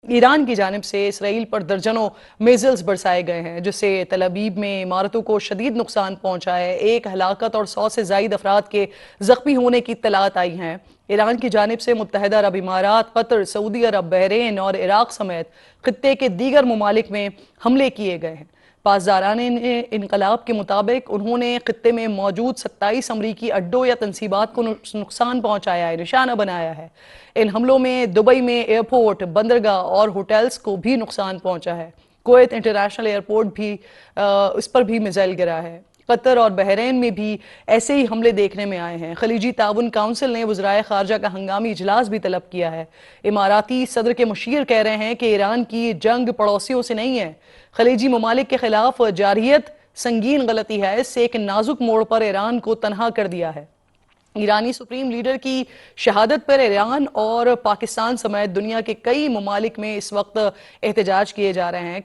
ایران کی جانب سے اسرائیل پر درجنوں میزلز برسائے گئے ہیں، جس سے تل ابیب میں عمارتوں کو شدید نقصان پہنچا ہے۔ 1 ہلاکت اور 100 سے زائد افراد کے زخمی ہونے کی اطلاعات آئی ہیں۔ ایران کی جانب سے متحدہ عرب امارات، قطر، سعودی عرب، بحرین اور عراق سمیت خطے کے دیگر ممالک میں حملے کیے گئے ہیں۔ پاسداران انقلاب کے مطابق انہوں نے خطے میں موجود 27 امریکی اڈوں یا تنصیبات کو نقصان پہنچایا ہے، نشانہ بنایا ہے۔ ان حملوں میں دبئی میں ایئرپورٹ، بندرگاہ اور ہوٹلز کو بھی نقصان پہنچا ہے۔ کویت انٹرنیشنل ایئرپورٹ بھی اس پر بھی میزائل گرا ہے۔ قطر اور بحرین میں بھی ایسے ہی حملے دیکھنے میں آئے ہیں۔ خلیجی تعاون کونسل نے وزرائے خارجہ کا ہنگامی اجلاس بھی طلب کیا ہے۔ اماراتی صدر کے مشیر کہہ رہے ہیں کہ ایران کی جنگ پڑوسیوں سے نہیں ہے، خلیجی ممالک کے خلاف جارحیت سنگین غلطی ہے، اس سے ایک نازک موڑ پر ایران کو تنہا کر دیا ہے۔ ایرانی سپریم لیڈر کی شہادت پر ایران اور پاکستان سمیت دنیا کے کئی ممالک میں اس وقت احتجاج کیے جا رہے ہیں۔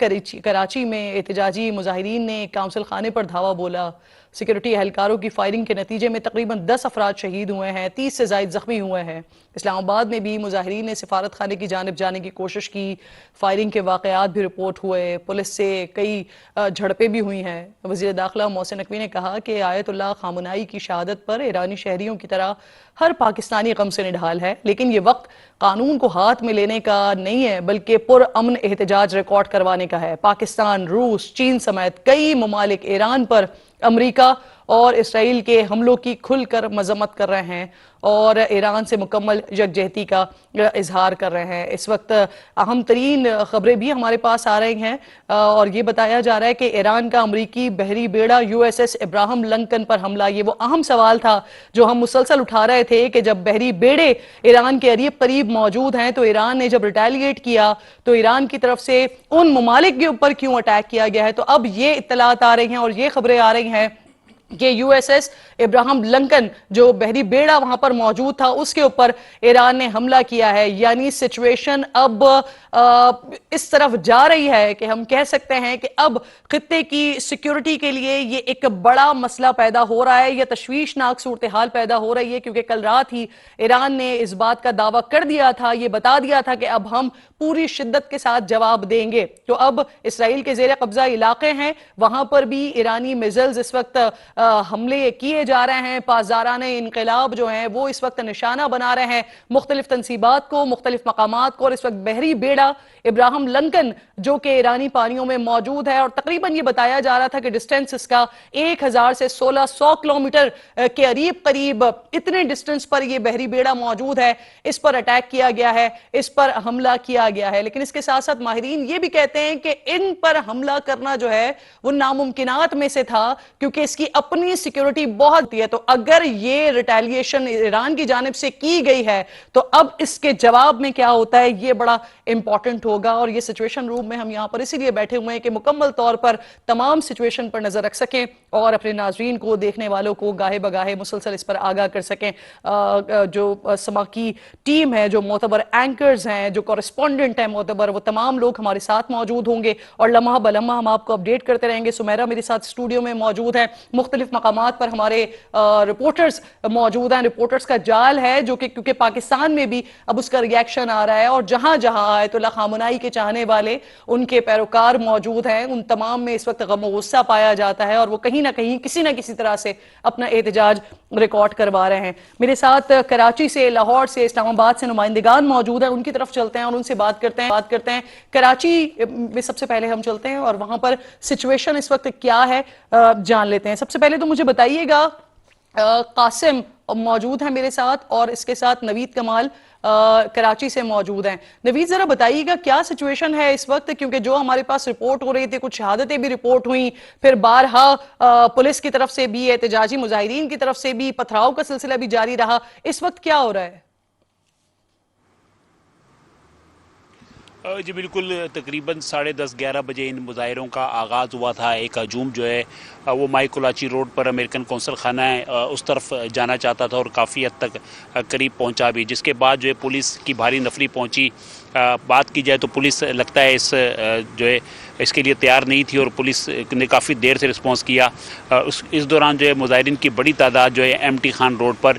کراچی میں احتجاجی مظاہرین نے کونسل خانے پر دھاوا بولا۔ سیکورٹی اہلکاروں کی فائرنگ کے نتیجے میں تقریباً 10 افراد شہید ہوئے ہیں، 30 سے زائد زخمی ہوئے ہیں۔ اسلام آباد میں بھی مظاہرین نے سفارت خانے کی جانب جانے کی کوشش کی، فائرنگ کے واقعات بھی رپورٹ ہوئے، پولیس سے کئی جھڑپیں بھی ہوئی ہیں۔ وزیر داخلہ محسن نقوی نے کہا کہ آیت اللہ خامنائی کی شہادت پر ایرانی شہریوں کی طرح ہر پاکستانی غم سے نڈھال ہے، لیکن یہ وقت قانون کو ہاتھ میں لینے کا نہیں ہے بلکہ پرامن احتجاج ریکارڈ کروانے کا ہے۔ پاکستان، روس، چین سمیت کئی ممالک ایران پر امریکہ اور اسرائیل کے حملوں کی کھل کر مذمت کر رہے ہیں اور ایران سے مکمل یکجہتی کا اظہار کر رہے ہیں۔ اس وقت اہم ترین خبریں بھی ہمارے پاس آ رہی ہیں اور یہ بتایا جا رہا ہے کہ ایران کا امریکی بحری بیڑا USS ابراہم لنکن پر حملہ، یہ وہ اہم سوال تھا جو ہم مسلسل اٹھا رہے تھے کہ جب بحری بیڑے ایران کے قریب موجود ہیں تو ایران نے جب ریٹیلیٹ کیا تو ایران کی طرف سے ان ممالک کے اوپر کیوں اٹیک کیا گیا ہے۔ تو اب یہ اطلاعات آ رہی ہیں اور یہ خبریں آ رہی ہیں کہ USS ابراہم لنکن جو بحری بیڑا وہاں پر موجود تھا اس کے اوپر ایران نے حملہ کیا ہے، یعنی سچویشن اب اس طرف جا رہی ہے کہ ہم کہہ سکتے ہیں کہ اب خطے کی سیکیورٹی کے لیے یہ ایک بڑا مسئلہ پیدا ہو رہا ہے، یہ تشویشناک صورتحال پیدا ہو رہی ہے، کیونکہ کل رات ہی ایران نے اس بات کا دعویٰ کر دیا تھا، یہ بتا دیا تھا کہ اب ہم پوری شدت کے ساتھ جواب دیں گے۔ تو اب اسرائیل کے زیر قبضہ علاقے ہیں، وہاں پر بھی ایرانی میزلز اس وقت حملے کیے جا رہے ہیں۔ پاسداران انقلاب جو ہیں وہ اس وقت نشانہ بنا رہے ہیں مختلف تنصیبات کو، مختلف مقامات کو، اور اس وقت بحری بیڑا ابراہم لنکن جو کہ ایرانی پانیوں میں موجود ہے اور تقریباً یہ بتایا جا رہا تھا کہ ڈسٹنس اس کا 1000 سے 1600 کلومیٹر کے قریب اتنے ڈسٹنس پر یہ بحری بیڑا موجود ہے، اس پر اٹیک کیا گیا ہے، اس پر حملہ کیا گیا ہے۔ لیکن اس کے ساتھ ساتھ ماہرین یہ بھی کہتے ہیں کہ ان پر حملہ کرنا جو ہے وہ ناممکنات میں سے تھا، کیونکہ اس کی اپنی سیکیورٹی بہت ہے۔ تو اگر یہ ریٹیلیشن ایران کی جانب سے کی گئی ہے تو اب اس کے جواب میں کیا ہوتا ہے یہ بڑا امپورٹنٹ ہوگا، اور یہ سچویشن روم میں ہم یہاں پر اسی لیے بیٹھے ہوئے ہیں کہ مکمل طور پر تمام سچویشن پر نظر رکھ سکیں اور اپنے ناظرین کو، دیکھنے والوں کو گاہے بگاہے مسلسل اس پر آگاہ کر سکیں۔ جو سما کی ٹیم ہے، جو معتبر اینکرز ہیں، جو کورسپونڈنٹ ہیں معتبر، وہ تمام لوگ ہمارے ساتھ موجود ہوں گے اور لمحہ بلمحہ ہم آپ کو اپڈیٹ کرتے رہیں گے۔ سمیرہ میرے ساتھ اسٹوڈیو میں موجود ہے، مختلف مقامات پر ہمارے رپورٹرز موجود ہیں، رپورٹرز کا جال ہے جو کہ کیونکہ پاکستان میں بھی اب اس کا ری ایکشن آ رہا ہے اور جہاں جہاں آیت اللہ خامنائی کے چاہنے والے، ان کے پیروکار موجود ہیں، ان تمام میں اس وقت غم و غصہ پایا جاتا ہے اور وہ کہیں نہ کہیں کسی نہ کسی طرح سے اپنا احتجاج ریکارڈ کروا رہے ہیں۔ میرے ساتھ کراچی سے، لاہور سے، اسلام آباد سے نمائندگان موجود ہیں، ان کی طرف چلتے ہیں اور ان سے بات کرتے ہیں۔ کراچی میں سب سے پہلے ہم چلتے ہیں اور وہاں پر سچویشن اس وقت کیا ہے جان لیتے ہیں۔ سب سے پہلے تو مجھے بتائیے گا، قاسم موجود ہیں میرے ساتھ اور اس کے ساتھ نوید کمال کراچی سے موجود ہیں۔ نوید ذرا بتائیے گا کیا سچویشن ہے اس وقت، کیونکہ جو ہمارے پاس رپورٹ ہو رہی تھی، کچھ شہادتیں بھی رپورٹ ہوئیں، پھر بارہا پولیس کی طرف سے بھی، احتجاجی مظاہرین کی طرف سے بھی پتھراؤ کا سلسلہ بھی جاری رہا، اس وقت کیا ہو رہا ہے؟ جی بالکل، تقریباً 10:30 11 بجے ان مظاہروں کا آغاز ہوا تھا۔ ایک ہجوم جو ہے وہ مائی کولاچی روڈ پر امریکن قونصل خانہ ہے اس طرف جانا چاہتا تھا اور کافی حد تک قریب پہنچا بھی، جس کے بعد جو ہے پولیس کی بھاری نفری پہنچی۔ بات کی جائے تو پولیس لگتا ہے جو ہے اس کے لیے تیار نہیں تھی اور پولیس نے کافی دیر سے رسپانس کیا۔ اس دوران جو ہے مظاہرین کی بڑی تعداد جو ہے MT خان روڈ پر